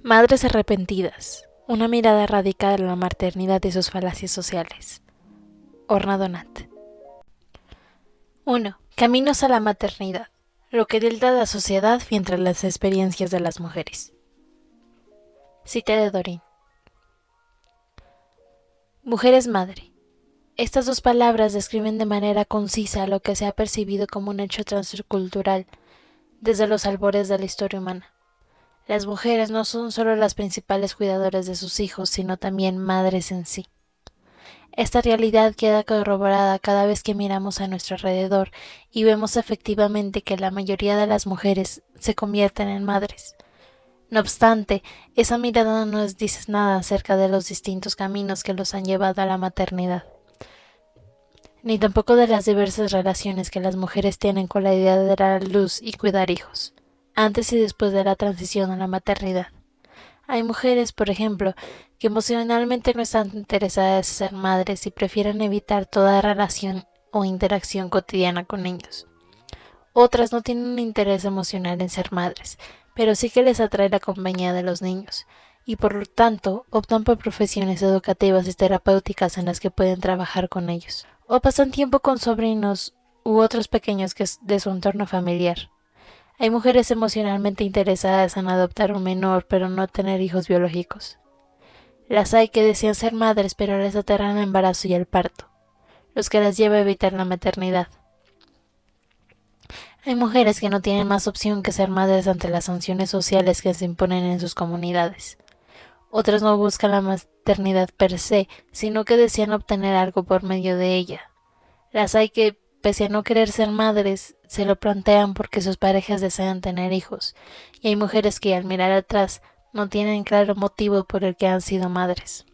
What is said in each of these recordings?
Madres arrepentidas. Una mirada radical en la maternidad y sus falacias sociales. Orna Donat. 1. Caminos a la maternidad. Lo que tilda la sociedad mientras las experiencias de las mujeres. Cita de Dorin. Mujer es madre. Estas dos palabras describen de manera concisa lo que se ha percibido como un hecho transcultural desde los albores de la historia humana. Las mujeres no son solo las principales cuidadoras de sus hijos, sino también madres en sí. Esta realidad queda corroborada cada vez que miramos a nuestro alrededor y vemos efectivamente que la mayoría de las mujeres se convierten en madres. No obstante, esa mirada no nos dice nada acerca de los distintos caminos que los han llevado a la maternidad, ni tampoco de las diversas relaciones que las mujeres tienen con la idea de dar a luz y cuidar hijos, antes y después de la transición a la maternidad. Hay mujeres, por ejemplo, que emocionalmente no están interesadas en ser madres y prefieren evitar toda relación o interacción cotidiana con ellos. Otras no tienen un interés emocional en ser madres, pero sí que les atrae la compañía de los niños, y por lo tanto optan por profesiones educativas y terapéuticas en las que pueden trabajar con ellos, o pasan tiempo con sobrinos u otros pequeños de su entorno familiar. Hay mujeres emocionalmente interesadas en adoptar un menor, pero no tener hijos biológicos. Las hay que desean ser madres, pero les aterran el embarazo y el parto, los que las lleva a evitar la maternidad. Hay mujeres que no tienen más opción que ser madres ante las sanciones sociales que se imponen en sus comunidades. Otras no buscan la maternidad per se, sino que desean obtener algo por medio de ella. Las hay que, pese a no querer ser madres, se lo plantean porque sus parejas desean tener hijos, y hay mujeres que al mirar atrás no tienen claro motivo por el que han sido madres.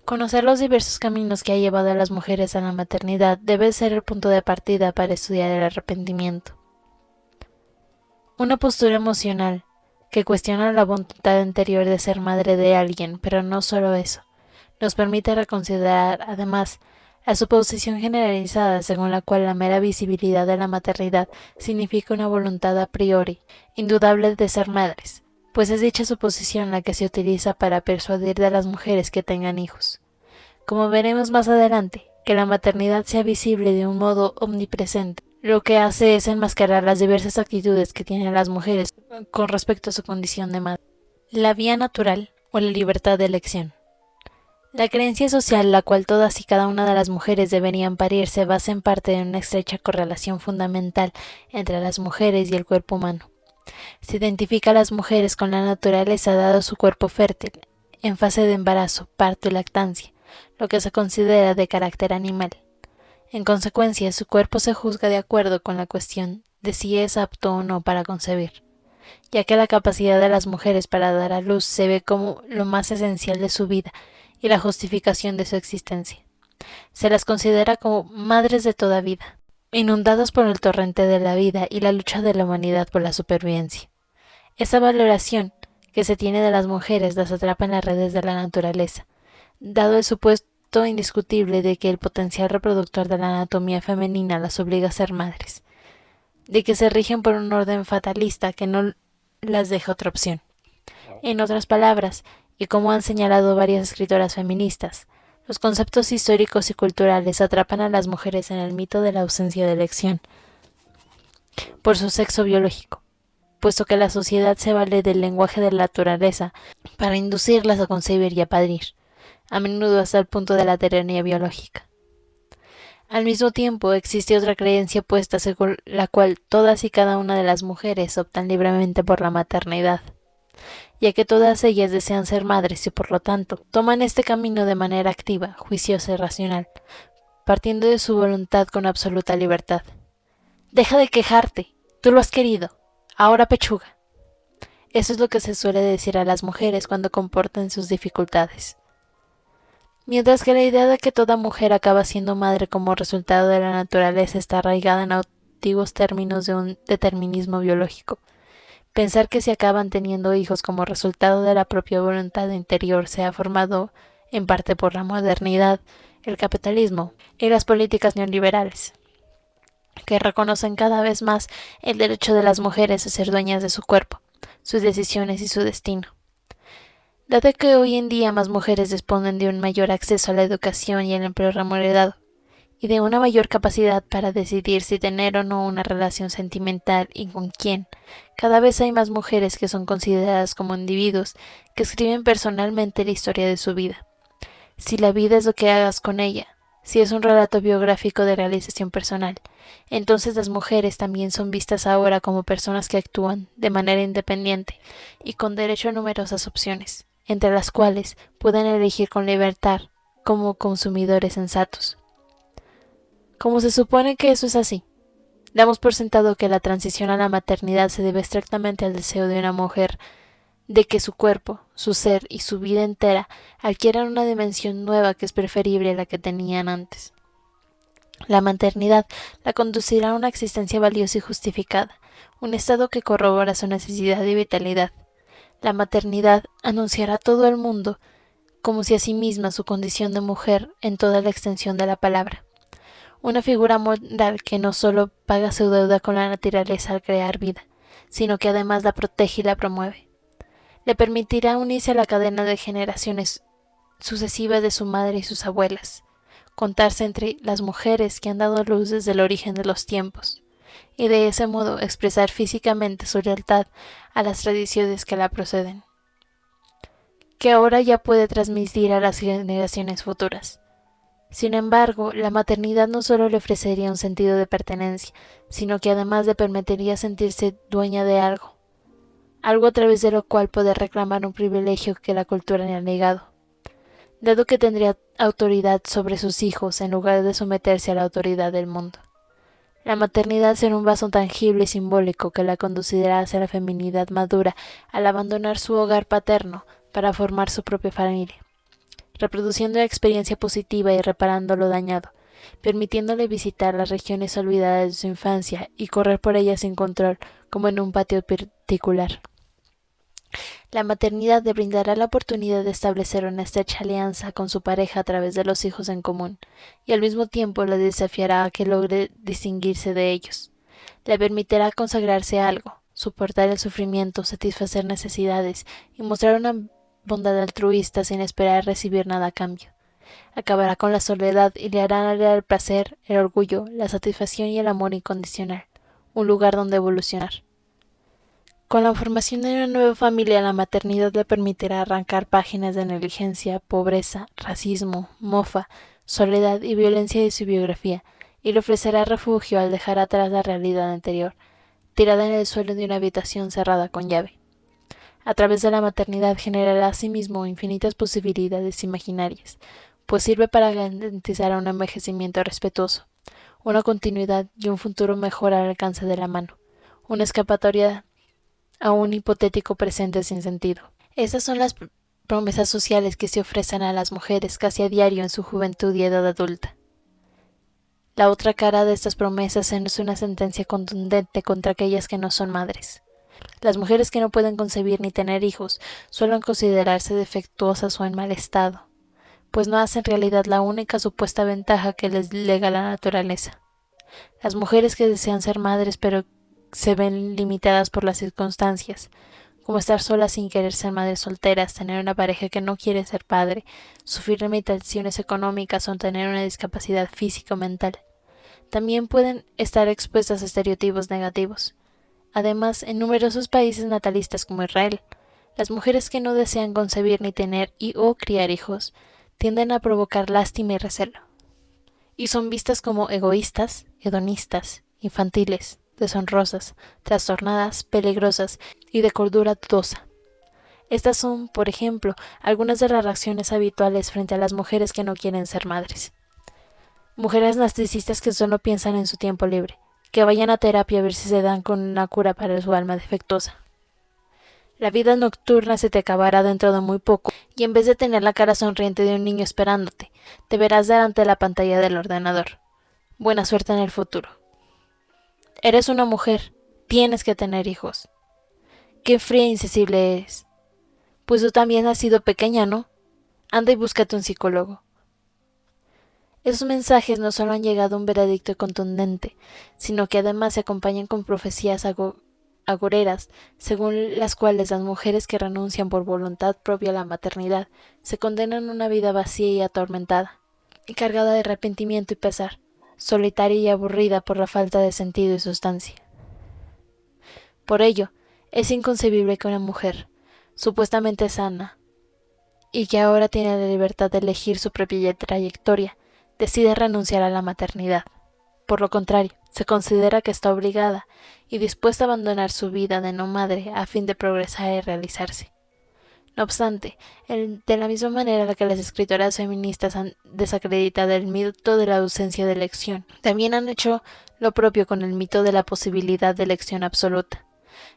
Conocer los diversos caminos que ha llevado a las mujeres a la maternidad debe ser el punto de partida para estudiar el arrepentimiento. Una postura emocional que cuestiona la voluntad interior de ser madre de alguien, pero no solo eso, nos permite reconsiderar, además, la suposición generalizada según la cual la mera visibilidad de la maternidad significa una voluntad a priori, indudable de ser madres, pues es dicha suposición la que se utiliza para persuadir a las mujeres que tengan hijos. Como veremos más adelante, que la maternidad sea visible de un modo omnipresente, lo que hace es enmascarar las diversas actitudes que tienen las mujeres con respecto a su condición de madre. La vía natural o la libertad de elección. La creencia social, la cual todas y cada una de las mujeres deberían parir, se basa en parte en una estrecha correlación fundamental entre las mujeres y el cuerpo humano. Se identifica a las mujeres con la naturaleza dado su cuerpo fértil, en fase de embarazo, parto y lactancia, lo que se considera de carácter animal. En consecuencia, su cuerpo se juzga de acuerdo con la cuestión de si es apto o no para concebir, ya que la capacidad de las mujeres para dar a luz se ve como lo más esencial de su vida y la justificación de su existencia. Se las considera como madres de toda vida, inundadas por el torrente de la vida y la lucha de la humanidad por la supervivencia. Esa valoración que se tiene de las mujeres las atrapa en las redes de la naturaleza, dado el supuesto indiscutible de que el potencial reproductor de la anatomía femenina las obliga a ser madres, de que se rigen por un orden fatalista que no las deja otra opción. En otras palabras, y como han señalado varias escritoras feministas, los conceptos históricos y culturales atrapan a las mujeres en el mito de la ausencia de elección por su sexo biológico, puesto que la sociedad se vale del lenguaje de la naturaleza para inducirlas a concebir y a parir, a menudo hasta el punto de la tiranía biológica. Al mismo tiempo, existe otra creencia opuesta según la cual todas y cada una de las mujeres optan libremente por la maternidad, ya que todas ellas desean ser madres y por lo tanto toman este camino de manera activa, juiciosa y racional, partiendo de su voluntad con absoluta libertad. Deja de quejarte, tú lo has querido, ahora pechuga. Eso es lo que se suele decir a las mujeres cuando comportan sus dificultades. Mientras que la idea de que toda mujer acaba siendo madre como resultado de la naturaleza está arraigada en antiguos términos de un determinismo biológico. Pensar que se acaban teniendo hijos como resultado de la propia voluntad interior se ha formado en parte por la modernidad, el capitalismo y las políticas neoliberales, que reconocen cada vez más el derecho de las mujeres a ser dueñas de su cuerpo, sus decisiones y su destino. Dado que hoy en día más mujeres disponen de un mayor acceso a la educación y el empleo remunerado, y de una mayor capacidad para decidir si tener o no una relación sentimental y con quién, cada vez hay más mujeres que son consideradas como individuos que escriben personalmente la historia de su vida. Si la vida es lo que hagas con ella, si es un relato biográfico de realización personal, entonces las mujeres también son vistas ahora como personas que actúan de manera independiente y con derecho a numerosas opciones, entre las cuales pueden elegir con libertad como consumidores sensatos. Como se supone que eso es así, damos por sentado que la transición a la maternidad se debe estrictamente al deseo de una mujer de que su cuerpo, su ser y su vida entera adquieran una dimensión nueva que es preferible a la que tenían antes. La maternidad la conducirá a una existencia valiosa y justificada, un estado que corrobora su necesidad de vitalidad. La maternidad anunciará a todo el mundo como si a sí misma su condición de mujer en toda la extensión de la palabra. Una figura moral que no solo paga su deuda con la naturaleza al crear vida, sino que además la protege y la promueve. Le permitirá unirse a la cadena de generaciones sucesivas de su madre y sus abuelas, contarse entre las mujeres que han dado luz desde el origen de los tiempos, y de ese modo expresar físicamente su lealtad a las tradiciones que la proceden, que ahora ya puede transmitir a las generaciones futuras. Sin embargo, la maternidad no solo le ofrecería un sentido de pertenencia, sino que además le permitiría sentirse dueña de algo a través de lo cual poder reclamar un privilegio que la cultura le ha negado, dado que tendría autoridad sobre sus hijos en lugar de someterse a la autoridad del mundo. La maternidad será un vaso tangible y simbólico que la conducirá hacia la feminidad madura al abandonar su hogar paterno para formar su propia familia, reproduciendo la experiencia positiva y reparando lo dañado, permitiéndole visitar las regiones olvidadas de su infancia y correr por ellas sin control, como en un patio particular. La maternidad le brindará la oportunidad de establecer una estrecha alianza con su pareja a través de los hijos en común, y al mismo tiempo le desafiará a que logre distinguirse de ellos. Le permitirá consagrarse a algo, soportar el sufrimiento, satisfacer necesidades y mostrar una bondad altruista sin esperar recibir nada a cambio. Acabará con la soledad y le hará hallar el placer, el orgullo, la satisfacción y el amor incondicional, un lugar donde evolucionar. Con la formación de una nueva familia, la maternidad le permitirá arrancar páginas de negligencia, pobreza, racismo, mofa, soledad y violencia de su biografía, y le ofrecerá refugio al dejar atrás la realidad anterior, tirada en el suelo de una habitación cerrada con llave. A través de la maternidad generará asimismo infinitas posibilidades imaginarias, pues sirve para garantizar un envejecimiento respetuoso, una continuidad y un futuro mejor al alcance de la mano, una escapatoria a un hipotético presente sin sentido. Estas son las promesas sociales que se ofrecen a las mujeres casi a diario en su juventud y edad adulta. La otra cara de estas promesas es una sentencia contundente contra aquellas que no son madres. Las mujeres que no pueden concebir ni tener hijos suelen considerarse defectuosas o en mal estado, pues no hacen realidad la única supuesta ventaja que les lega la naturaleza. Las mujeres que desean ser madres pero se ven limitadas por las circunstancias, como estar solas sin querer ser madres solteras, tener una pareja que no quiere ser padre, sufrir limitaciones económicas o tener una discapacidad física o mental. También pueden estar expuestas a estereotipos negativos. Además, en numerosos países natalistas como Israel, las mujeres que no desean concebir ni tener o criar hijos tienden a provocar lástima y recelo, y son vistas como egoístas, hedonistas, infantiles, deshonrosas, trastornadas, peligrosas y de cordura dudosa. Estas son, por ejemplo, algunas de las reacciones habituales frente a las mujeres que no quieren ser madres. Mujeres narcisistas que solo piensan en su tiempo libre, que vayan a terapia a ver si se dan con una cura para su alma defectuosa. La vida nocturna se te acabará dentro de muy poco, y en vez de tener la cara sonriente de un niño esperándote, te verás delante de la pantalla del ordenador. Buena suerte en el futuro. Eres una mujer, tienes que tener hijos. Qué fría e insensible eres. Pues tú también has sido pequeña, ¿no? Anda y búscate un psicólogo. Esos mensajes no solo han llegado a un veredicto contundente, sino que además se acompañan con profecías agoreras, según las cuales las mujeres que renuncian por voluntad propia a la maternidad se condenan a una vida vacía y atormentada, y cargada de arrepentimiento y pesar, solitaria y aburrida por la falta de sentido y sustancia. Por ello, es inconcebible que una mujer, supuestamente sana, y que ahora tiene la libertad de elegir su propia trayectoria, decida renunciar a la maternidad. Por lo contrario, se considera que está obligada y dispuesta a abandonar su vida de no madre a fin de progresar y realizarse. No obstante, de la misma manera que las escritoras feministas han desacreditado el mito de la ausencia de elección, también han hecho lo propio con el mito de la posibilidad de elección absoluta.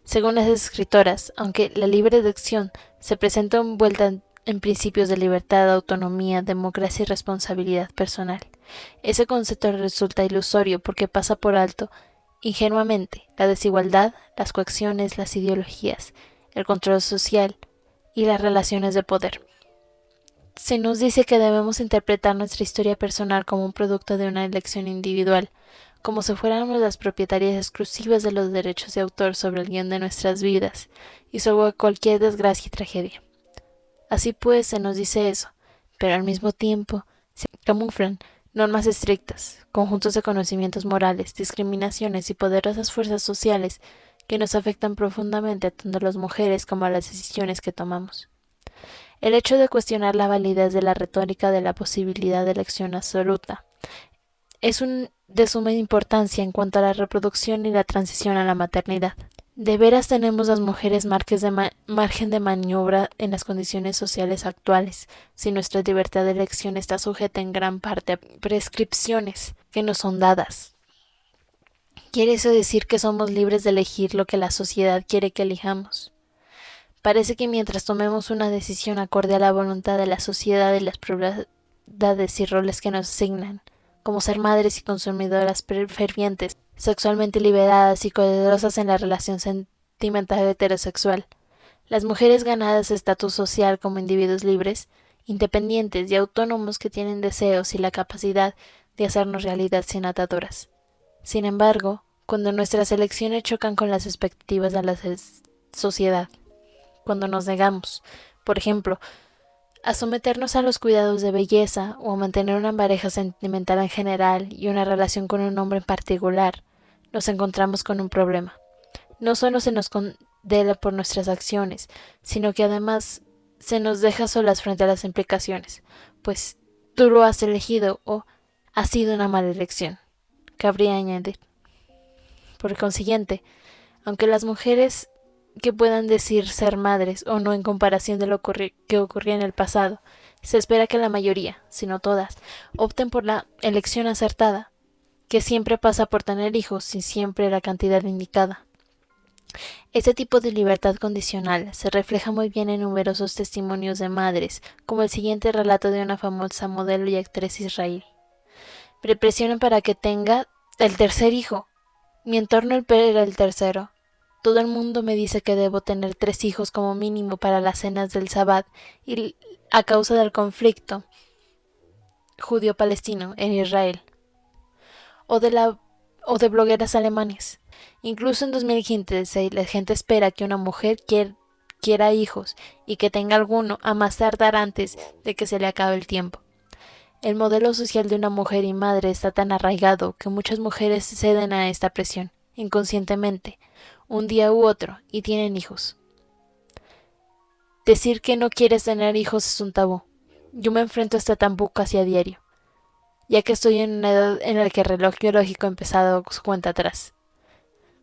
Según las escritoras, aunque la libre elección se presenta envuelta en principios de libertad, autonomía, democracia y responsabilidad personal, ese concepto resulta ilusorio porque pasa por alto, ingenuamente, la desigualdad, las coacciones, las ideologías, el control social y las relaciones de poder. Se nos dice que debemos interpretar nuestra historia personal como un producto de una elección individual, como si fuéramos las propietarias exclusivas de los derechos de autor sobre el guión de nuestras vidas y sobre cualquier desgracia y tragedia. Así pues, se nos dice eso, pero al mismo tiempo se camuflan normas estrictas, conjuntos de conocimientos morales, discriminaciones y poderosas fuerzas sociales que nos afectan profundamente tanto a las mujeres como a las decisiones que tomamos. El hecho de cuestionar la validez de la retórica de la posibilidad de elección absoluta es de suma importancia en cuanto a la reproducción y la transición a la maternidad. ¿De veras tenemos las mujeres margen de maniobra en las condiciones sociales actuales, si nuestra libertad de elección está sujeta en gran parte a prescripciones que nos son dadas? ¿Quiere eso decir que somos libres de elegir lo que la sociedad quiere que elijamos? Parece que mientras tomemos una decisión acorde a la voluntad de la sociedad y las prioridades y roles que nos asignan, como ser madres y consumidoras fervientes, sexualmente liberadas y poderosas en la relación sentimental heterosexual, las mujeres ganadas estatus social como individuos libres, independientes y autónomos que tienen deseos y la capacidad de hacernos realidad sin ataduras. Sin embargo, cuando nuestras elecciones chocan con las expectativas de la sociedad, cuando nos negamos, por ejemplo, a someternos a los cuidados de belleza o a mantener una pareja sentimental en general y una relación con un hombre en particular, nos encontramos con un problema. No solo se nos condena por nuestras acciones, sino que además se nos deja solas frente a las implicaciones, pues tú lo has elegido o ha sido una mala elección, cabría añadir. Por consiguiente, aunque las mujeres que puedan decir ser madres o no en comparación de lo que ocurría en el pasado, se espera que la mayoría, si no todas, opten por la elección acertada, que siempre pasa por tener hijos y siempre la cantidad indicada. Este tipo de libertad condicional se refleja muy bien en numerosos testimonios de madres, como el siguiente relato de una famosa modelo y actriz israelí. Me presionan para que tenga el tercer hijo. Mi entorno era el tercero. Todo el mundo me dice que debo tener 3 hijos como mínimo para las cenas del Sabbat y a causa del conflicto judío-palestino en Israel, o de blogueras alemanes. Incluso en 2015 la gente espera que una mujer quiera hijos y que tenga alguno a más tardar antes de que se le acabe el tiempo. El modelo social de una mujer y madre está tan arraigado que muchas mujeres ceden a esta presión, inconscientemente, un día u otro, y tienen hijos. Decir que no quieres tener hijos es un tabú. Yo me enfrento a este tabú casi a diario, ya que estoy en una edad en la que el reloj biológico ha empezado su cuenta atrás.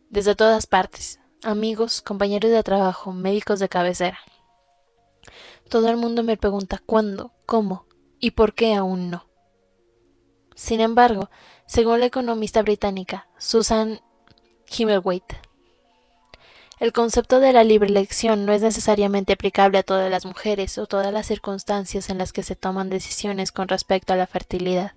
Desde todas partes, amigos, compañeros de trabajo, médicos de cabecera. Todo el mundo me pregunta cuándo, cómo y por qué aún no. Sin embargo, según la economista británica Susan Himmelwaite, el concepto de la libre elección no es necesariamente aplicable a todas las mujeres o todas las circunstancias en las que se toman decisiones con respecto a la fertilidad,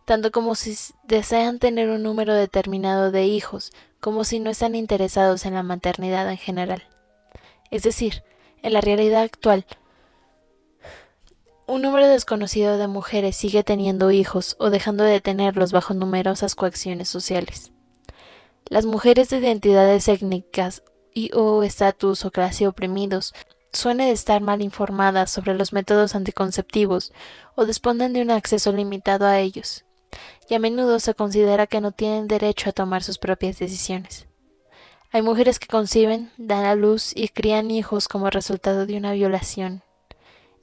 tanto como si desean tener un número determinado de hijos, como si no están interesados en la maternidad en general. Es decir, en la realidad actual, un número desconocido de mujeres sigue teniendo hijos o dejando de tenerlos bajo numerosas coacciones sociales. Las mujeres de identidades étnicas y o estatus o clase oprimidos suelen estar mal informadas sobre los métodos anticonceptivos o disponen de un acceso limitado a ellos, y a menudo se considera que no tienen derecho a tomar sus propias decisiones. Hay mujeres que conciben, dan a luz y crían hijos como resultado de una violación.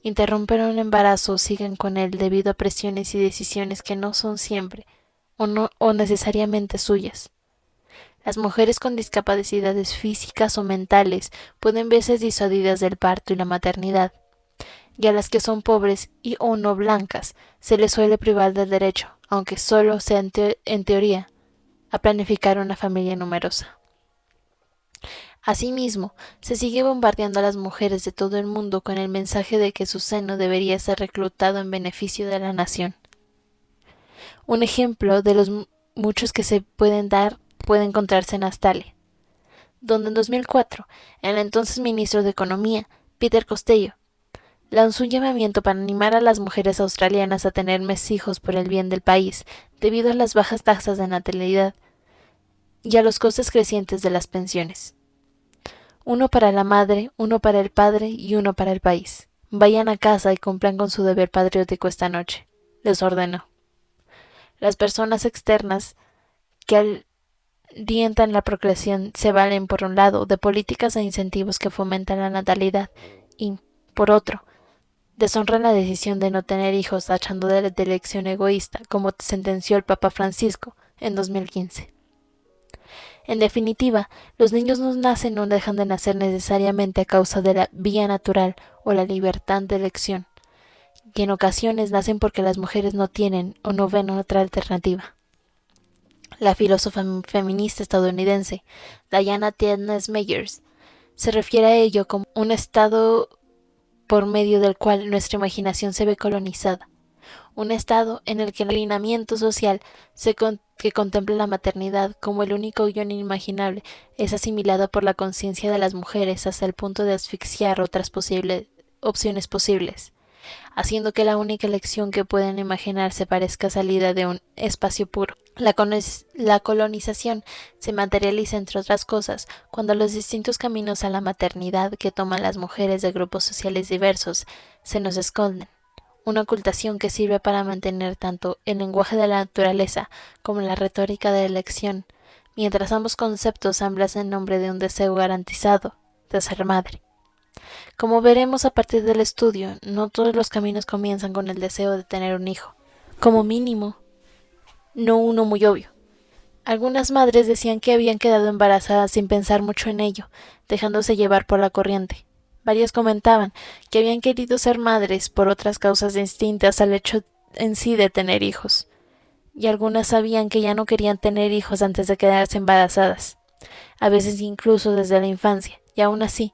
Interrumpen un embarazo o siguen con él debido a presiones y decisiones que no son siempre o necesariamente suyas. Las mujeres con discapacidades físicas o mentales pueden verse disuadidas del parto y la maternidad, y a las que son pobres y o no blancas se les suele privar del derecho, aunque solo sea en teoría, a planificar una familia numerosa. Asimismo, se sigue bombardeando a las mujeres de todo el mundo con el mensaje de que su seno debería ser reclutado en beneficio de la nación. Un ejemplo de los muchos que se pueden dar puede encontrarse en Australia, donde en 2004 el entonces ministro de Economía, Peter Costello, lanzó un llamamiento para animar a las mujeres australianas a tener más hijos por el bien del país, debido a las bajas tasas de natalidad y a los costes crecientes de las pensiones. Uno para la madre, uno para el padre y uno para el país. Vayan a casa y cumplan con su deber patriótico esta noche, les ordenó. Las personas externas que alientan la procreación se valen, por un lado, de políticas e incentivos que fomentan la natalidad y, por otro, deshonran la decisión de no tener hijos tachando de elección egoísta, como sentenció el Papa Francisco en 2015. En definitiva, los niños no nacen o dejan de nacer necesariamente a causa de la vía natural o la libertad de elección, y en ocasiones nacen porque las mujeres no tienen o no ven otra alternativa. La filósofa feminista estadounidense Diana Tienes Meyers se refiere a ello como un estado por medio del cual nuestra imaginación se ve colonizada, un estado en el que el alineamiento social que contempla la maternidad como el único guión inimaginable es asimilado por la conciencia de las mujeres hasta el punto de asfixiar otras opciones posibles, haciendo que la única elección que pueden imaginarse parezca salida de un espacio puro. La colonización se materializa, entre otras cosas, cuando los distintos caminos a la maternidad que toman las mujeres de grupos sociales diversos se nos esconden, una ocultación que sirve para mantener tanto el lenguaje de la naturaleza como la retórica de la elección, mientras ambos conceptos hablan en nombre de un deseo garantizado de ser madre. Como veremos a partir del estudio, no todos los caminos comienzan con el deseo de tener un hijo, como mínimo, no uno muy obvio. Algunas madres decían que habían quedado embarazadas sin pensar mucho en ello, dejándose llevar por la corriente. Varias comentaban que habían querido ser madres por otras causas distintas al hecho en sí de tener hijos, y algunas sabían que ya no querían tener hijos antes de quedarse embarazadas, a veces incluso desde la infancia, y aún así,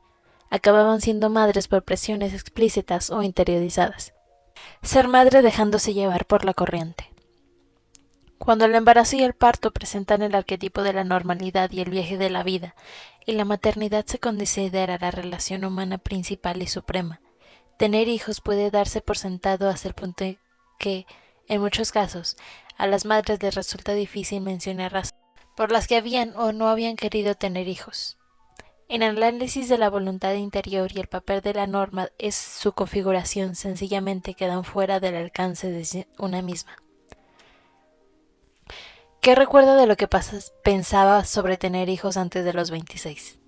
acababan siendo madres por presiones explícitas o interiorizadas. Ser madre dejándose llevar por la corriente. Cuando el embarazo y el parto presentan el arquetipo de la normalidad y el viaje de la vida, y la maternidad se considera la relación humana principal y suprema, tener hijos puede darse por sentado hasta el punto en que, en muchos casos, a las madres les resulta difícil mencionar razones por las que habían o no habían querido tener hijos. En el análisis de la voluntad interior y el papel de la norma es su configuración sencillamente quedan fuera del alcance de una misma. ¿Qué recuerda de lo que pensaba sobre tener hijos antes de los 26?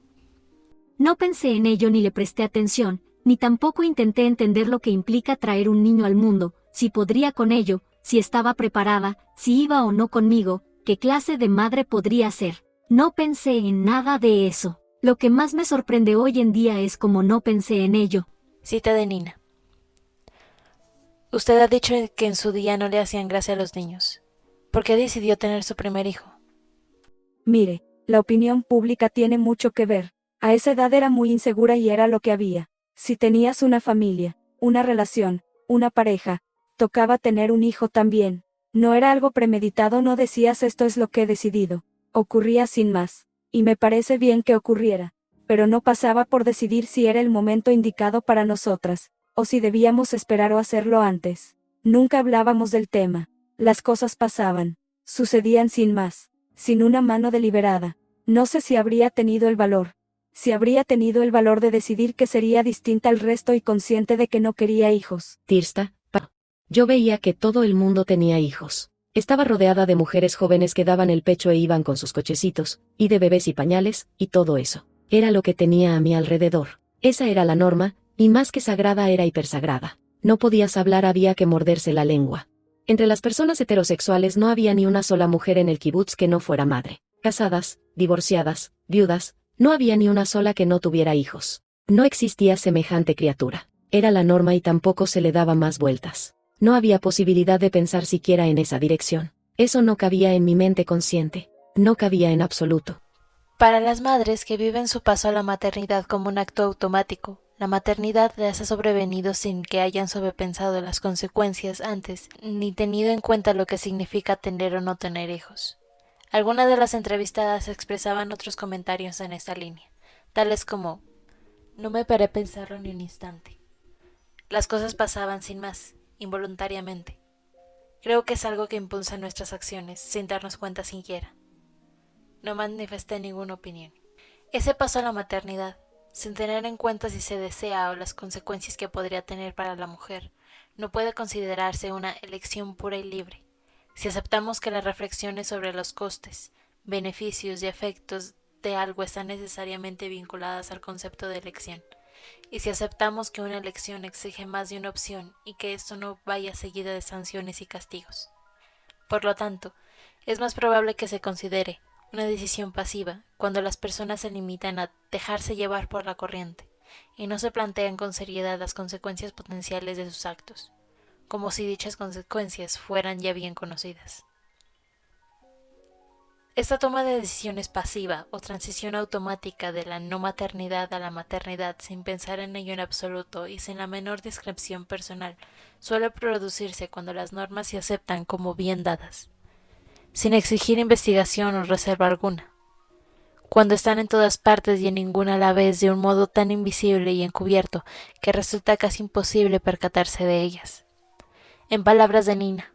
No pensé en ello ni le presté atención, ni tampoco intenté entender lo que implica traer un niño al mundo, si podría con ello, si estaba preparada, si iba o no conmigo, qué clase de madre podría ser. No pensé en nada de eso. Lo que más me sorprende hoy en día es cómo no pensé en ello. Cita de Nina. Usted ha dicho que en su día no le hacían gracia a los niños. ¿Por qué decidió tener su primer hijo? Mire, la opinión pública tiene mucho que ver. A esa edad era muy insegura y era lo que había. Si tenías una familia, una relación, una pareja, tocaba tener un hijo también. No era algo premeditado, no decías esto es lo que he decidido. Ocurría sin más. Y me parece bien que ocurriera. Pero no pasaba por decidir si era el momento indicado para nosotras, o si debíamos esperar o hacerlo antes. Nunca hablábamos del tema. Las cosas pasaban. Sucedían sin más, sin una mano deliberada. No sé si habría tenido el valor. Si habría tenido el valor de decidir que sería distinta al resto y consciente de que no quería hijos. Tirsta, yo veía que todo el mundo tenía hijos. Estaba rodeada de mujeres jóvenes que daban el pecho e iban con sus cochecitos, y de bebés y pañales, y todo eso. Era lo que tenía a mi alrededor. Esa era la norma, y más que sagrada era hipersagrada. No podías hablar, había que morderse la lengua. Entre las personas heterosexuales no había ni una sola mujer en el kibutz que no fuera madre. Casadas, divorciadas, viudas, no había ni una sola que no tuviera hijos. No existía semejante criatura. Era la norma y tampoco se le daba más vueltas. No había posibilidad de pensar siquiera en esa dirección. Eso no cabía en mi mente consciente. No cabía en absoluto. Para las madres que viven su paso a la maternidad como un acto automático, la maternidad les ha sobrevenido sin que hayan sobrepensado las consecuencias antes, ni tenido en cuenta lo que significa tener o no tener hijos. Algunas de las entrevistadas expresaban otros comentarios en esta línea, tales como: no me paré a pensarlo ni un instante. Las cosas pasaban sin más, involuntariamente. Creo que es algo que impulsa nuestras acciones, sin darnos cuenta siquiera. No manifesté ninguna opinión. Ese paso a la maternidad, sin tener en cuenta si se desea o las consecuencias que podría tener para la mujer, no puede considerarse una elección pura y libre. Si aceptamos que las reflexiones sobre los costes, beneficios y efectos de algo están necesariamente vinculadas al concepto de elección, y si aceptamos que una elección exige más de una opción y que esto no vaya seguida de sanciones y castigos. Por lo tanto, es más probable que se considere una decisión pasiva cuando las personas se limitan a dejarse llevar por la corriente y no se plantean con seriedad las consecuencias potenciales de sus actos, como si dichas consecuencias fueran ya bien conocidas. Esta toma de decisiones pasiva o transición automática de la no maternidad a la maternidad sin pensar en ello en absoluto y sin la menor discreción personal suele producirse cuando las normas se aceptan como bien dadas, sin exigir investigación o reserva alguna, cuando están en todas partes y en ninguna a la vez de un modo tan invisible y encubierto que resulta casi imposible percatarse de ellas. En palabras de Nina,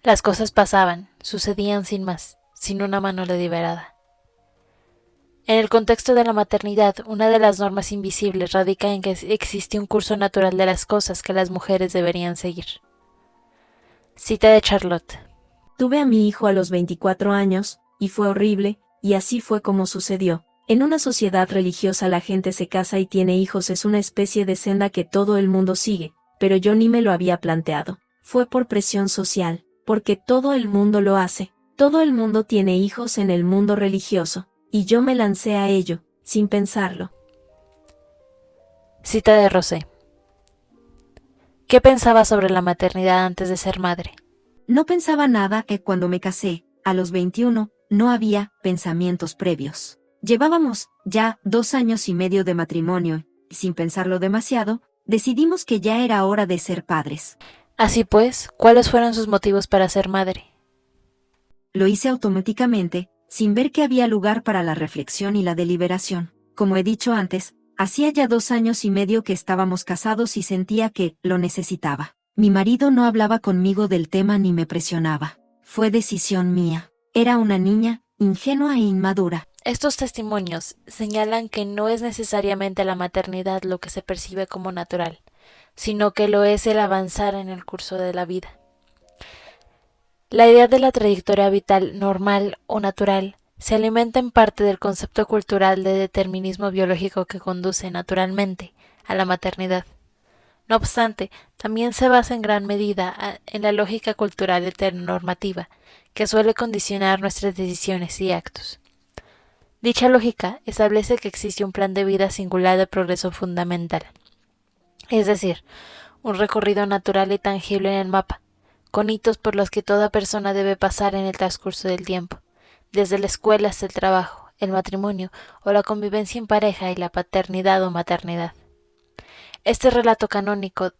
las cosas pasaban, sucedían sin más, sin una mano deliberada. En el contexto de la maternidad, una de las normas invisibles radica en que existe un curso natural de las cosas que las mujeres deberían seguir. Cita de Charlotte. Tuve a mi hijo a los 24 años, y fue horrible, y así fue como sucedió. En una sociedad religiosa la gente se casa y tiene hijos, es una especie de senda que todo el mundo sigue, pero yo ni me lo había planteado. Fue por presión social, porque todo el mundo lo hace. Todo el mundo tiene hijos en el mundo religioso, y yo me lancé a ello, sin pensarlo. Cita de Rosé. ¿Qué pensaba sobre la maternidad antes de ser madre? No pensaba nada que cuando me casé, a los 21, no había pensamientos previos. Llevábamos ya 2 años y medio de matrimonio, y sin pensarlo demasiado, decidimos que ya era hora de ser padres. Así pues, ¿cuáles fueron sus motivos para ser madre? Lo hice automáticamente, sin ver que había lugar para la reflexión y la deliberación. Como he dicho antes, hacía ya 2 años y medio que estábamos casados y sentía que lo necesitaba. Mi marido no hablaba conmigo del tema ni me presionaba. Fue decisión mía. Era una niña, ingenua e inmadura. Estos testimonios señalan que no es necesariamente la maternidad lo que se percibe como natural, sino que lo es el avanzar en el curso de la vida. La idea de la trayectoria vital normal o natural se alimenta en parte del concepto cultural de determinismo biológico que conduce naturalmente a la maternidad. No obstante, también se basa en gran medida en la lógica cultural heteronormativa, que suele condicionar nuestras decisiones y actos. Dicha lógica establece que existe un plan de vida singular de progreso fundamental, es decir, un recorrido natural y tangible en el mapa, con hitos por los que toda persona debe pasar en el transcurso del tiempo, desde la escuela hasta el trabajo, el matrimonio o la convivencia en pareja y la paternidad o maternidad. Este relato canónico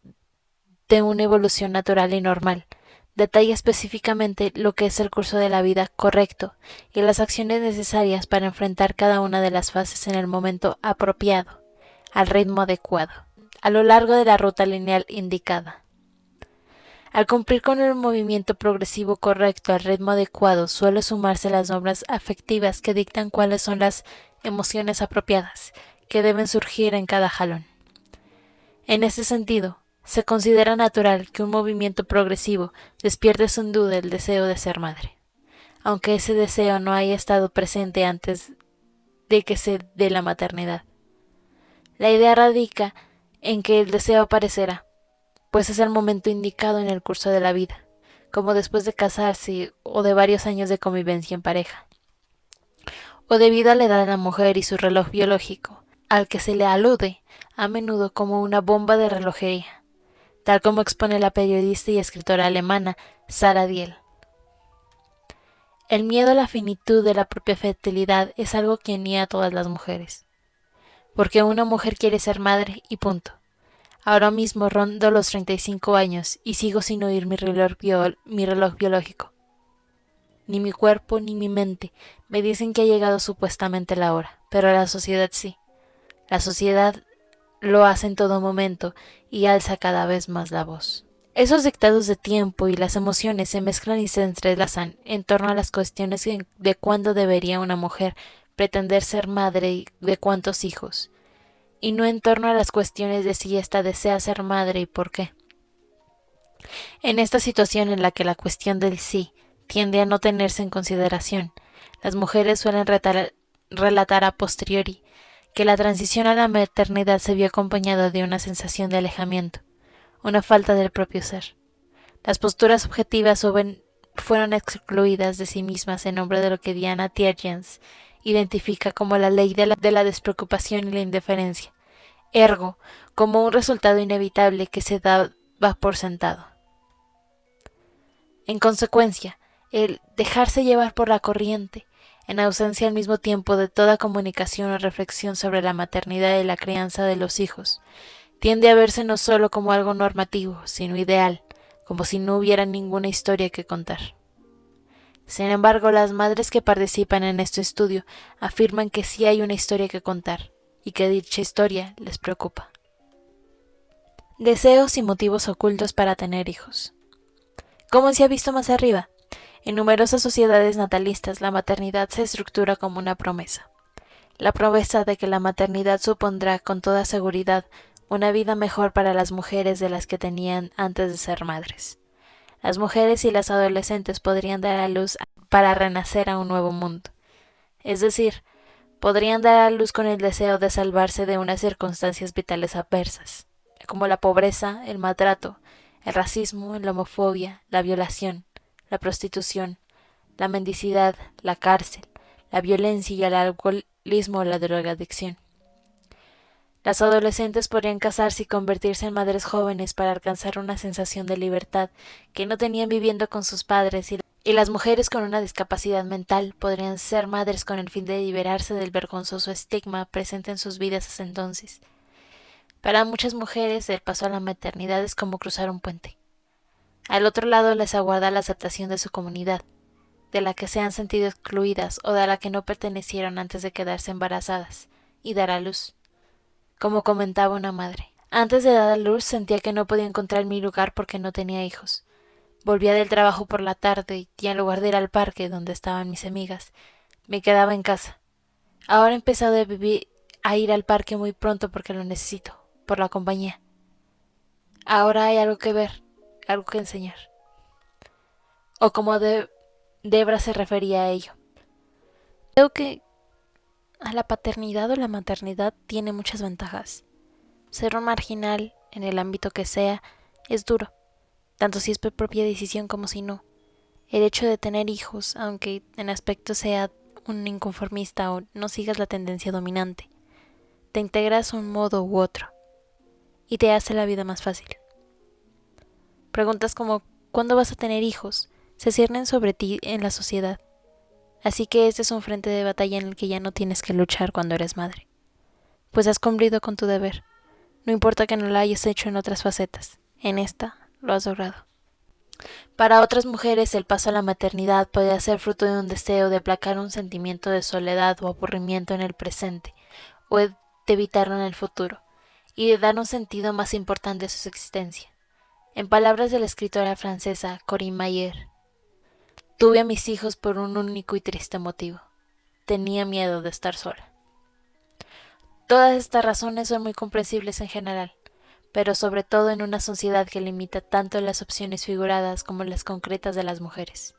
de una evolución natural y normal detalla específicamente lo que es el curso de la vida correcto y las acciones necesarias para enfrentar cada una de las fases en el momento apropiado, al ritmo adecuado, a lo largo de la ruta lineal indicada. Al cumplir con el movimiento progresivo correcto al ritmo adecuado, suele sumarse las normas afectivas que dictan cuáles son las emociones apropiadas que deben surgir en cada jalón. En este sentido, se considera natural que un movimiento progresivo despierte sin duda el deseo de ser madre, aunque ese deseo no haya estado presente antes de que se dé la maternidad. La idea radica en que el deseo aparecerá, pues es el momento indicado en el curso de la vida, como después de casarse o de varios años de convivencia en pareja, o debido a la edad de la mujer y su reloj biológico, al que se le alude a menudo como una bomba de relojería, tal como expone la periodista y escritora alemana Sarah Diel. El miedo a la finitud de la propia fertilidad es algo que unía a todas las mujeres, porque una mujer quiere ser madre y punto. Ahora mismo rondo los 35 años y sigo sin oír mi reloj biológico. Ni mi cuerpo ni mi mente me dicen que ha llegado supuestamente la hora, pero la sociedad sí. La sociedad lo hace en todo momento y alza cada vez más la voz. Esos dictados de tiempo y las emociones se mezclan y se entrelazan en torno a las cuestiones de cuándo debería una mujer pretender ser madre y de cuántos hijos, y no en torno a las cuestiones de si ésta desea ser madre y por qué. En esta situación en la que la cuestión del sí tiende a no tenerse en consideración, las mujeres suelen relatar a posteriori que la transición a la maternidad se vio acompañada de una sensación de alejamiento, una falta del propio ser. Las posturas objetivas fueron excluidas de sí mismas en nombre de lo que Diana Tiergens identifica como la ley de la despreocupación y la indiferencia, ergo, como un resultado inevitable que se daba por sentado. En consecuencia, el dejarse llevar por la corriente, en ausencia al mismo tiempo de toda comunicación o reflexión sobre la maternidad y la crianza de los hijos, tiende a verse no solo como algo normativo, sino ideal, como si no hubiera ninguna historia que contar. Sin embargo, las madres que participan en este estudio afirman que sí hay una historia que contar, y que dicha historia les preocupa. Deseos y motivos ocultos para tener hijos. Como se ha visto más arriba, en numerosas sociedades natalistas la maternidad se estructura como una promesa. La promesa de que la maternidad supondrá con toda seguridad una vida mejor para las mujeres de las que tenían antes de ser madres. Las mujeres y las adolescentes podrían dar a luz para renacer a un nuevo mundo. Es decir, podrían dar a luz con el deseo de salvarse de unas circunstancias vitales adversas, como la pobreza, el maltrato, el racismo, la homofobia, la violación, la prostitución, la mendicidad, la cárcel, la violencia y el alcoholismo o la drogadicción. Las adolescentes podrían casarse y convertirse en madres jóvenes para alcanzar una sensación de libertad que no tenían viviendo con sus padres, y las mujeres con una discapacidad mental podrían ser madres con el fin de liberarse del vergonzoso estigma presente en sus vidas hasta entonces. Para muchas mujeres el paso a la maternidad es como cruzar un puente. Al otro lado les aguarda la aceptación de su comunidad, de la que se han sentido excluidas o de la que no pertenecieron antes de quedarse embarazadas y dar a luz. Como comentaba una madre, antes de dar a luz sentía que no podía encontrar mi lugar porque no tenía hijos. Volvía del trabajo por la tarde y en lugar de ir al parque donde estaban mis amigas, me quedaba en casa. Ahora he empezado a ir al parque muy pronto porque lo necesito, por la compañía. Ahora hay algo que ver, algo que enseñar. O como Debra se refería a ello. Creo que a la paternidad o la maternidad tiene muchas ventajas. Ser un marginal, en el ámbito que sea, es duro, tanto si es por propia decisión como si no. El hecho de tener hijos, aunque en aspecto sea un inconformista o no sigas la tendencia dominante, te integras un modo u otro y te hace la vida más fácil. Preguntas como ¿cuándo vas a tener hijos? Se ciernen sobre ti en la sociedad. Así que este es un frente de batalla en el que ya no tienes que luchar cuando eres madre, pues has cumplido con tu deber. No importa que no lo hayas hecho en otras facetas, en esta lo has logrado. Para otras mujeres el paso a la maternidad puede ser fruto de un deseo de aplacar un sentimiento de soledad o aburrimiento en el presente, o de evitarlo en el futuro, y de dar un sentido más importante a su existencia. En palabras de la escritora francesa Corinne Mayer, tuve a mis hijos por un único y triste motivo. Tenía miedo de estar sola. Todas estas razones son muy comprensibles en general, pero sobre todo en una sociedad que limita tanto las opciones figuradas como las concretas de las mujeres.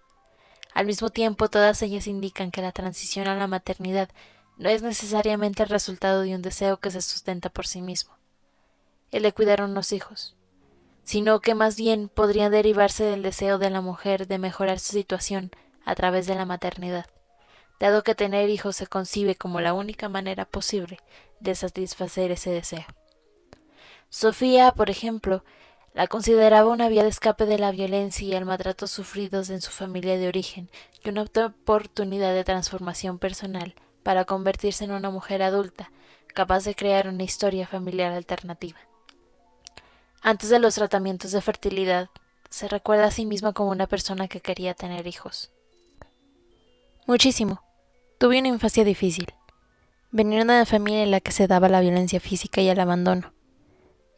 Al mismo tiempo, todas ellas indican que la transición a la maternidad no es necesariamente el resultado de un deseo que se sustenta por sí mismo, el de cuidar a unos hijos, sino que más bien podría derivarse del deseo de la mujer de mejorar su situación a través de la maternidad, dado que tener hijos se concibe como la única manera posible de satisfacer ese deseo. Sofía, por ejemplo, la consideraba una vía de escape de la violencia y el maltrato sufridos en su familia de origen y una oportunidad de transformación personal para convertirse en una mujer adulta, capaz de crear una historia familiar alternativa. Antes de los tratamientos de fertilidad, se recuerda a sí misma como una persona que quería tener hijos. Muchísimo. Tuve una infancia difícil. Venía de una familia en la que se daba la violencia física y el abandono.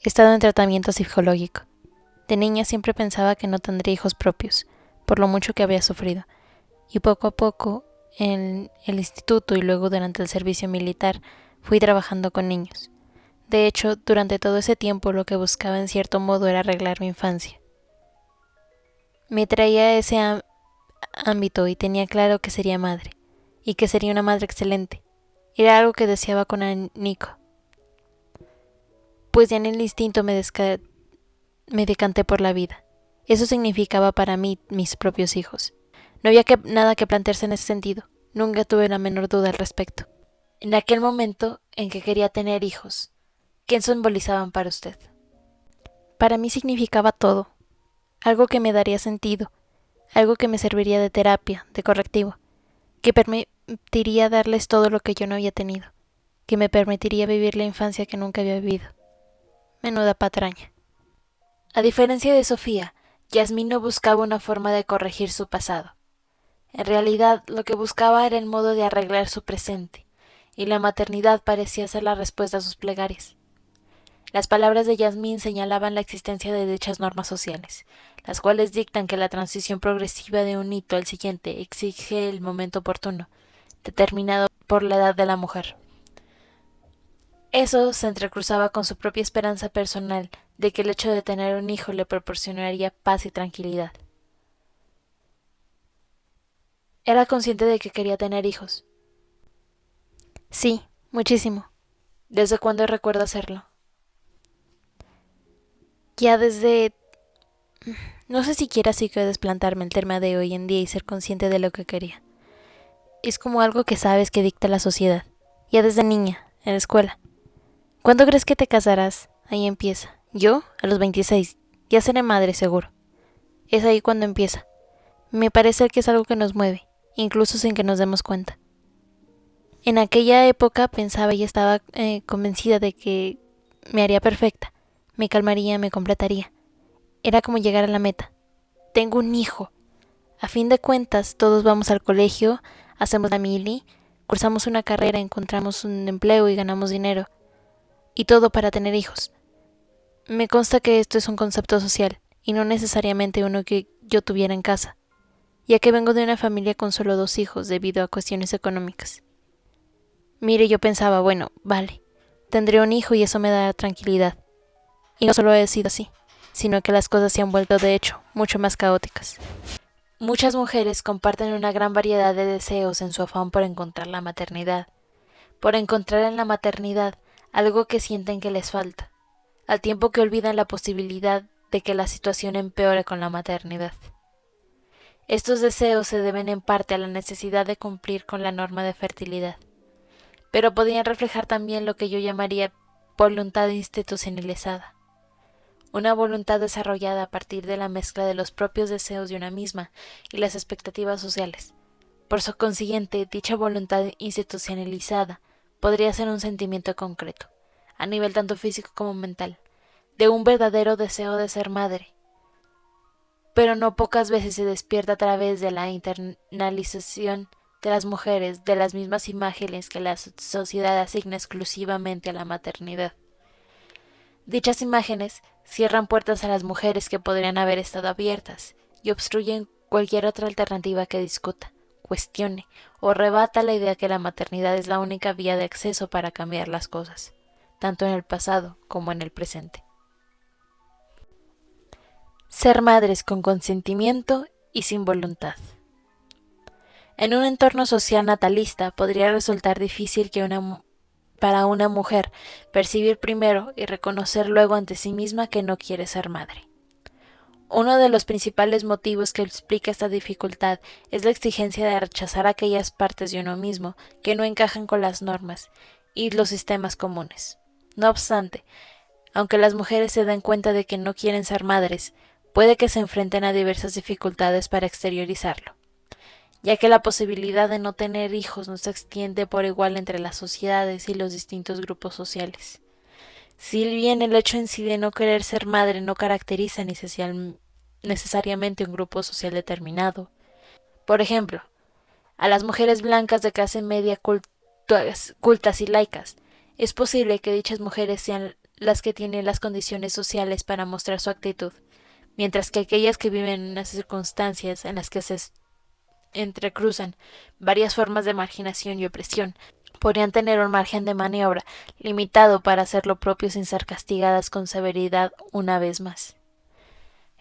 He estado en tratamiento psicológico. De niña siempre pensaba que no tendría hijos propios, por lo mucho que había sufrido. Y poco a poco, en el instituto y luego durante el servicio militar, fui trabajando con niños. De hecho, durante todo ese tiempo lo que buscaba en cierto modo era arreglar mi infancia. Me traía a ese ámbito y tenía claro que sería madre, y que sería una madre excelente. Era algo que deseaba con Nico. Pues ya en el instinto me decanté por la vida. Eso significaba para mí mis propios hijos. No había nada que plantearse en ese sentido. Nunca tuve la menor duda al respecto. En aquel momento en que quería tener hijos, ¿qué simbolizaban para usted? Para mí significaba todo. Algo que me daría sentido. Algo que me serviría de terapia, de correctivo. Que permitiría darles todo lo que yo no había tenido. Que me permitiría vivir la infancia que nunca había vivido. Menuda patraña. A diferencia de Sofía, Yasmín no buscaba una forma de corregir su pasado. En realidad, lo que buscaba era el modo de arreglar su presente, y la maternidad parecía ser la respuesta a sus plegarias. Las palabras de Yasmín señalaban la existencia de dichas normas sociales, las cuales dictan que la transición progresiva de un hito al siguiente exige el momento oportuno, determinado por la edad de la mujer. Eso se entrecruzaba con su propia esperanza personal de que el hecho de tener un hijo le proporcionaría paz y tranquilidad. Era consciente de que quería tener hijos. Sí, muchísimo. ¿Desde cuándo recuerdo hacerlo? Ya desde... No sé siquiera si quiero desplantarme el tema de hoy en día y ser consciente de lo que quería. Es como algo que sabes que dicta la sociedad. Ya desde niña, en la escuela. ¿Cuándo crees que te casarás? Ahí empieza. Yo, a los 26. Ya seré madre, seguro. Es ahí cuando empieza. Me parece que es algo que nos mueve, incluso sin que nos demos cuenta. En aquella época pensaba y estaba convencida de que me haría perfecta, me calmaría, me completaría. Era como llegar a la meta. Tengo un hijo. A fin de cuentas, todos vamos al colegio, hacemos la mili, cursamos una carrera, encontramos un empleo y ganamos dinero. Y todo para tener hijos. Me consta que esto es un concepto social, y no necesariamente uno que yo tuviera en casa, ya que vengo de una familia con solo 2 hijos debido a cuestiones económicas. Mire, yo pensaba, bueno, vale, tendré un hijo y eso me dará tranquilidad. Y no solo ha sido así, sino que las cosas se han vuelto de hecho mucho más caóticas. Muchas mujeres comparten una gran variedad de deseos en su afán por encontrar la maternidad, por encontrar en la maternidad algo que sienten que les falta, al tiempo que olvidan la posibilidad de que la situación empeore con la maternidad. Estos deseos se deben en parte a la necesidad de cumplir con la norma de fertilidad, pero podrían reflejar también lo que yo llamaría voluntad institucionalizada, una voluntad desarrollada a partir de la mezcla de los propios deseos de una misma y las expectativas sociales. Por su consiguiente, dicha voluntad institucionalizada podría ser un sentimiento concreto, a nivel tanto físico como mental, de un verdadero deseo de ser madre, pero no pocas veces se despierta a través de la internalización de las mujeres de las mismas imágenes que la sociedad asigna exclusivamente a la maternidad. Dichas imágenes cierran puertas a las mujeres que podrían haber estado abiertas y obstruyen cualquier otra alternativa que discuta, cuestione o rebata la idea que la maternidad es la única vía de acceso para cambiar las cosas, tanto en el pasado como en el presente. Ser madres con consentimiento y sin voluntad. En un entorno social natalista podría resultar difícil para una mujer percibir primero y reconocer luego ante sí misma que no quiere ser madre. Uno de los principales motivos que explica esta dificultad es la exigencia de rechazar aquellas partes de uno mismo que no encajan con las normas y los sistemas comunes. No obstante, aunque las mujeres se den cuenta de que no quieren ser madres, puede que se enfrenten a diversas dificultades para exteriorizarlo, ya que la posibilidad de no tener hijos no se extiende por igual entre las sociedades y los distintos grupos sociales. Si bien el hecho en sí de no querer ser madre no caracteriza necesariamente un grupo social determinado. Por ejemplo, a las mujeres blancas de clase media cultas y laicas, es posible que dichas mujeres sean las que tienen las condiciones sociales para mostrar su actitud, mientras que aquellas que viven en unas circunstancias en las que se entrecruzan varias formas de marginación y opresión, podrían tener un margen de maniobra limitado para hacer lo propio sin ser castigadas con severidad una vez más.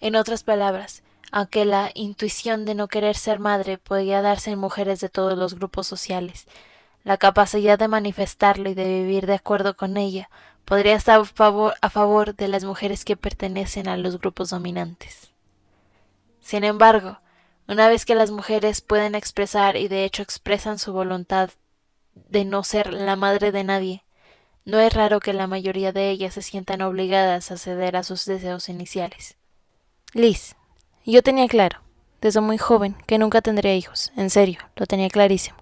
En otras palabras, aunque la intuición de no querer ser madre podría darse en mujeres de todos los grupos sociales, la capacidad de manifestarlo y de vivir de acuerdo con ella podría estar a favor de las mujeres que pertenecen a los grupos dominantes. Sin embargo, una vez que las mujeres pueden expresar y de hecho expresan su voluntad de no ser la madre de nadie, no es raro que la mayoría de ellas se sientan obligadas a ceder a sus deseos iniciales. Liz, yo tenía claro, desde muy joven, que nunca tendría hijos, en serio, lo tenía clarísimo.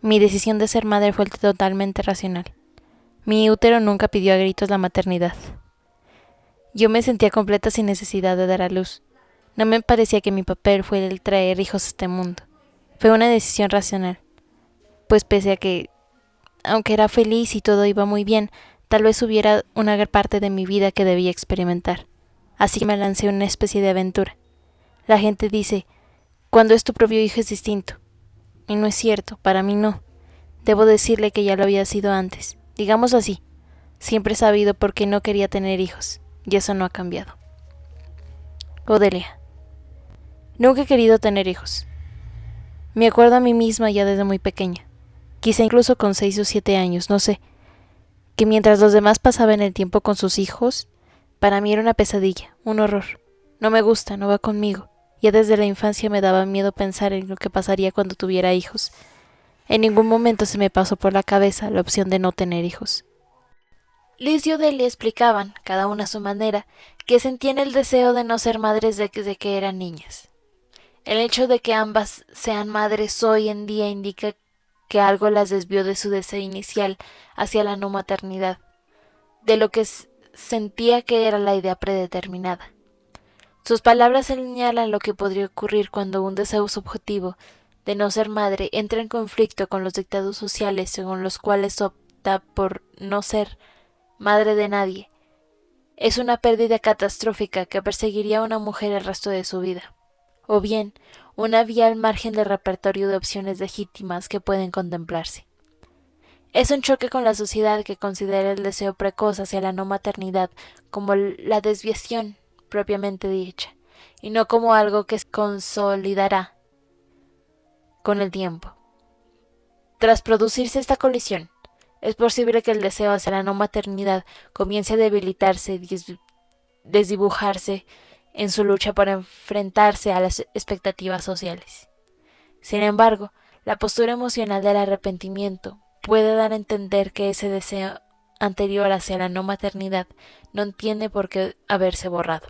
Mi decisión de ser madre fue totalmente racional. Mi útero nunca pidió a gritos la maternidad. Yo me sentía completa sin necesidad de dar a luz. No me parecía que mi papel fuera el traer hijos a este mundo. Fue una decisión racional, pues pese a que, aunque era feliz y todo iba muy bien, tal vez hubiera una gran parte de mi vida que debía experimentar. Así que me lancé una especie de aventura. La gente dice, cuando es tu propio hijo es distinto. Y no es cierto, para mí no. Debo decirle que ya lo había sido antes. Digámoslo así, siempre he sabido por qué no quería tener hijos, y eso no ha cambiado. Odelia. Nunca he querido tener hijos. Me acuerdo a mí misma ya desde muy pequeña, quizá incluso con 6 o 7 años, no sé, que mientras los demás pasaban el tiempo con sus hijos, para mí era una pesadilla, un horror. No me gusta, no va conmigo. Ya desde la infancia me daba miedo pensar en lo que pasaría cuando tuviera hijos. En ningún momento se me pasó por la cabeza la opción de no tener hijos. Liz y Odelia explicaban, cada una a su manera, que sentían el deseo de no ser madres desde que eran niñas. El hecho de que ambas sean madres hoy en día indica que algo las desvió de su deseo inicial hacia la no maternidad, de lo que sentía que era la idea predeterminada. Sus palabras señalan lo que podría ocurrir cuando un deseo subjetivo de no ser madre entra en conflicto con los dictados sociales según los cuales opta por no ser madre de nadie. Es una pérdida catastrófica que perseguiría a una mujer el resto de su vida, o bien una vía al margen del repertorio de opciones legítimas que pueden contemplarse. Es un choque con la sociedad que considera el deseo precoz hacia la no maternidad como la desviación propiamente dicha, y no como algo que se consolidará con el tiempo. Tras producirse esta colisión, es posible que el deseo hacia la no maternidad comience a debilitarse y desdibujarse en su lucha para enfrentarse a las expectativas sociales. Sin embargo, la postura emocional del arrepentimiento puede dar a entender que ese deseo anterior hacia la no maternidad no tiene por qué haberse borrado.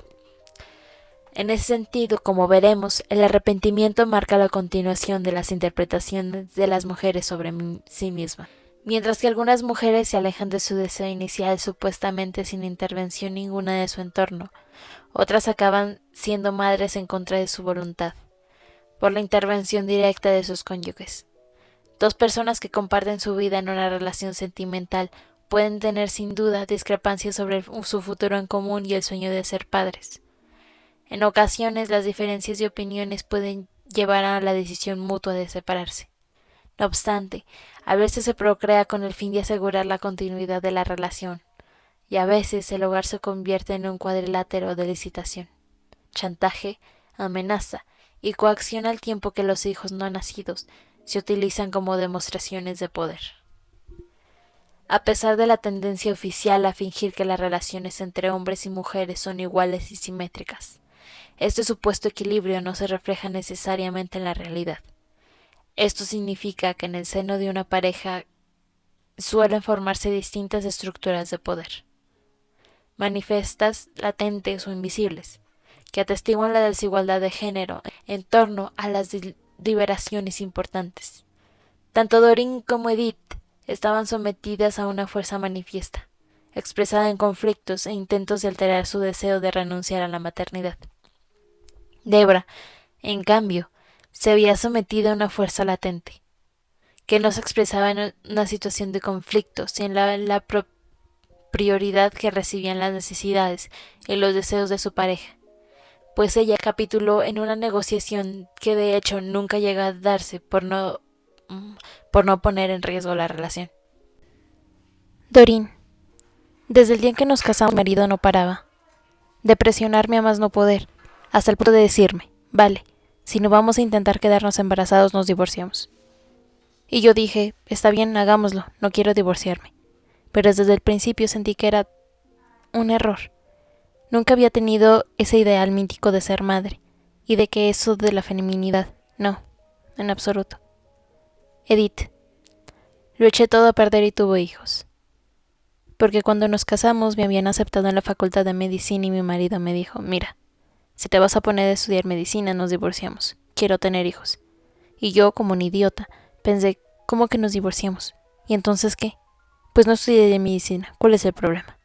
En ese sentido, como veremos, el arrepentimiento marca la continuación de las interpretaciones de las mujeres sobre sí mismas. Mientras que algunas mujeres se alejan de su deseo inicial supuestamente sin intervención ninguna de su entorno, otras acaban siendo madres en contra de su voluntad, por la intervención directa de sus cónyuges. Dos personas que comparten su vida en una relación sentimental pueden tener sin duda discrepancias sobre su futuro en común y el sueño de ser padres. En ocasiones las diferencias de opiniones pueden llevar a la decisión mutua de separarse. No obstante, a veces se procrea con el fin de asegurar la continuidad de la relación, y a veces el hogar se convierte en un cuadrilátero de licitación, chantaje, amenaza y coacción al tiempo que los hijos no nacidos se utilizan como demostraciones de poder. A pesar de la tendencia oficial a fingir que las relaciones entre hombres y mujeres son iguales y simétricas, este supuesto equilibrio no se refleja necesariamente en la realidad. Esto significa que en el seno de una pareja suelen formarse distintas estructuras de poder, manifiestas, latentes o invisibles, que atestiguan la desigualdad de género en torno a las deliberaciones importantes. Tanto Doreen como Edith estaban sometidas a una fuerza manifiesta, expresada en conflictos e intentos de alterar su deseo de renunciar a la maternidad. Debra, en cambio, se había sometido a una fuerza latente, que no se expresaba en una situación de conflicto, sino en la prioridad que recibían las necesidades y los deseos de su pareja, pues ella capituló en una negociación que de hecho nunca llegó a darse por no poner en riesgo la relación. Doreen, desde el día en que nos casamos mi marido no paraba de presionarme a más no poder, hasta el punto de decirme, vale, si no vamos a intentar quedarnos embarazados nos divorciamos. Y yo dije, está bien, hagámoslo, no quiero divorciarme. Pero desde el principio sentí que era un error. Nunca había tenido ese ideal mítico de ser madre, y de que eso de la feminidad, no, en absoluto. Edith, lo eché todo a perder y tuvo hijos. Porque cuando nos casamos me habían aceptado en la facultad de medicina y mi marido me dijo, mira, si te vas a poner a estudiar medicina nos divorciamos, quiero tener hijos. Y yo, como un idiota, pensé, ¿cómo que nos divorciamos? ¿Y entonces qué? Pues no estudié medicina, ¿cuál es el problema?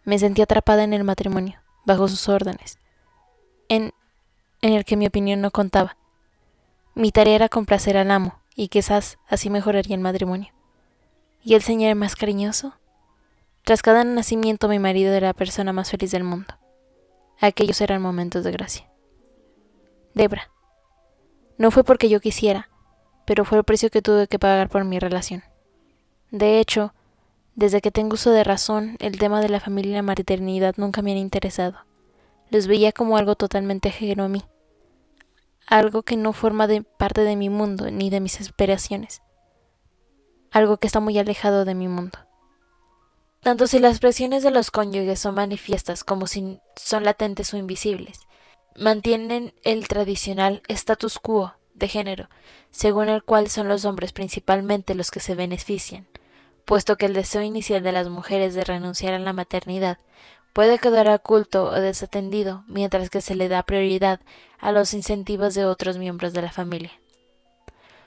Me sentí atrapada en el matrimonio, bajo sus órdenes, en el que mi opinión no contaba. Mi tarea era complacer al amo, y quizás así mejoraría el matrimonio. ¿Y el señor más cariñoso? Tras cada nacimiento mi marido era la persona más feliz del mundo. Aquellos eran momentos de gracia. Debra, no fue porque yo quisiera, pero fue el precio que tuve que pagar por mi relación. De hecho, desde que tengo uso de razón, el tema de la familia y la maternidad nunca me han interesado. Los veía como algo totalmente ajeno a mí, algo que no forma parte de mi mundo ni de mis aspiraciones, algo que está muy alejado de mi mundo. Tanto si las presiones de los cónyuges son manifiestas como si son latentes o invisibles, mantienen el tradicional status quo de género, según el cual son los hombres principalmente los que se benefician, puesto que el deseo inicial de las mujeres de renunciar a la maternidad puede quedar oculto o desatendido, mientras que se le da prioridad a los incentivos de otros miembros de la familia.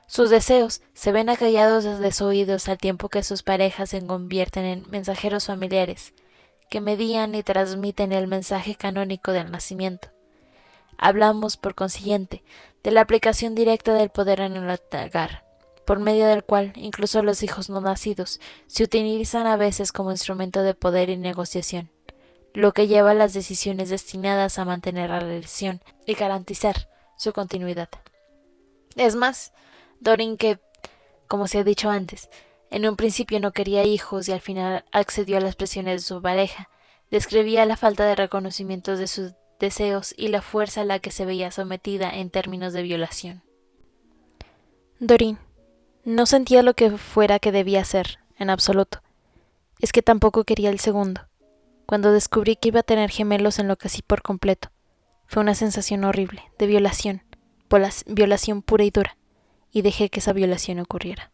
Sus deseos se ven acallados o desoídos al tiempo que sus parejas se convierten en mensajeros familiares, que median y transmiten el mensaje canónico del nacimiento. Hablamos, por consiguiente, de la aplicación directa del poder en el hogar, por medio del cual incluso los hijos no nacidos se utilizan a veces como instrumento de poder y negociación, lo que lleva a las decisiones destinadas a mantener la relación y garantizar su continuidad. Es más, Doreen, que, como se ha dicho antes, en un principio no quería hijos y al final accedió a las presiones de su pareja, describía la falta de reconocimiento de sus deseos y la fuerza a la que se veía sometida en términos de violación. Doreen, no sentía lo que fuera que debía hacer, en absoluto. Es que tampoco quería el segundo. Cuando descubrí que iba a tener gemelos enloquecí por completo. Fue una sensación horrible, de violación pura y dura, y dejé que esa violación ocurriera.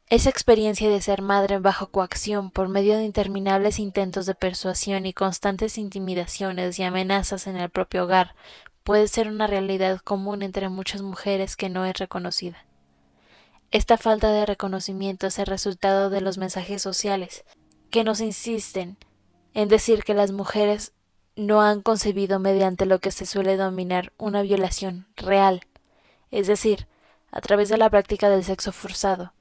Esa experiencia de ser madre bajo coacción por medio de interminables intentos de persuasión y constantes intimidaciones y amenazas en el propio hogar puede ser una realidad común entre muchas mujeres que no es reconocida. Esta falta de reconocimiento es el resultado de los mensajes sociales, que nos insisten en decir que las mujeres no han concebido mediante lo que se suele denominar una violación real, es decir, a través de la práctica del sexo forzado,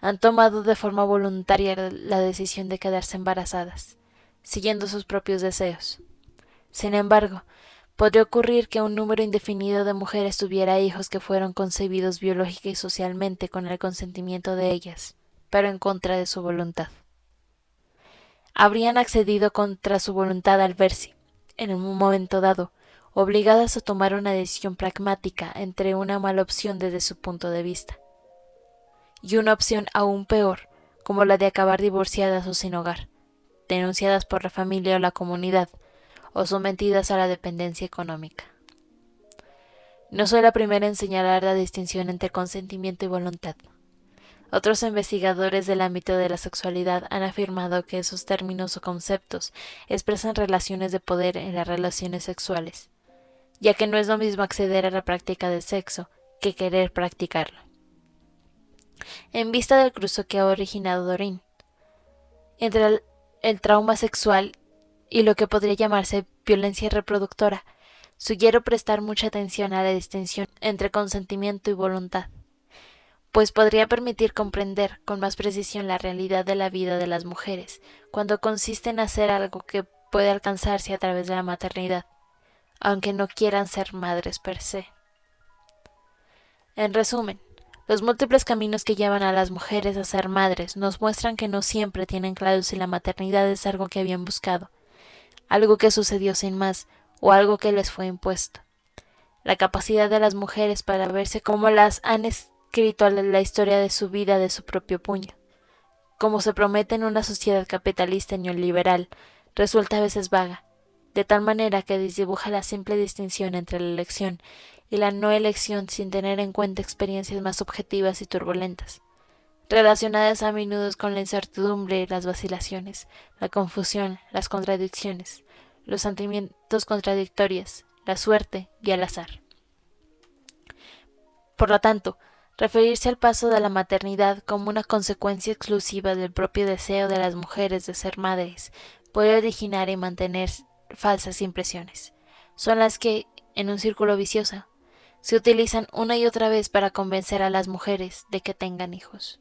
han tomado de forma voluntaria la decisión de quedarse embarazadas, siguiendo sus propios deseos. Sin embargo, podría ocurrir que un número indefinido de mujeres tuviera hijos que fueron concebidos biológica y socialmente con el consentimiento de ellas, pero en contra de su voluntad. Habrían accedido contra su voluntad al verse, en un momento dado, obligadas a tomar una decisión pragmática entre una mala opción desde su punto de vista y una opción aún peor, como la de acabar divorciadas o sin hogar, denunciadas por la familia o la comunidad, o sometidas a la dependencia económica. No soy la primera en señalar la distinción entre consentimiento y voluntad. Otros investigadores del ámbito de la sexualidad han afirmado que esos términos o conceptos expresan relaciones de poder en las relaciones sexuales, ya que no es lo mismo acceder a la práctica del sexo que querer practicarlo. En vista del cruce que ha originado Doreen entre el trauma sexual y lo que podría llamarse violencia reproductora, sugiero prestar mucha atención a la distinción entre consentimiento y voluntad, pues podría permitir comprender con más precisión la realidad de la vida de las mujeres cuando consiste en hacer algo que puede alcanzarse a través de la maternidad, aunque no quieran ser madres per se. En resumen, los múltiples caminos que llevan a las mujeres a ser madres nos muestran que no siempre tienen claro si la maternidad es algo que habían buscado, algo que sucedió sin más o algo que les fue impuesto. La capacidad de las mujeres para verse como las han escrito la historia de su vida de su propio puño, como se promete en una sociedad capitalista neoliberal, resulta a veces vaga, de tal manera que desdibuja la simple distinción entre la elección y la no elección sin tener en cuenta experiencias más objetivas y turbulentas, relacionadas a menudo con la incertidumbre, las vacilaciones, la confusión, las contradicciones, los sentimientos contradictorios, la suerte y el azar. Por lo tanto, referirse al paso de la maternidad como una consecuencia exclusiva del propio deseo de las mujeres de ser madres puede originar y mantener falsas impresiones. Son las que, en un círculo vicioso, se utilizan una y otra vez para convencer a las mujeres de que tengan hijos.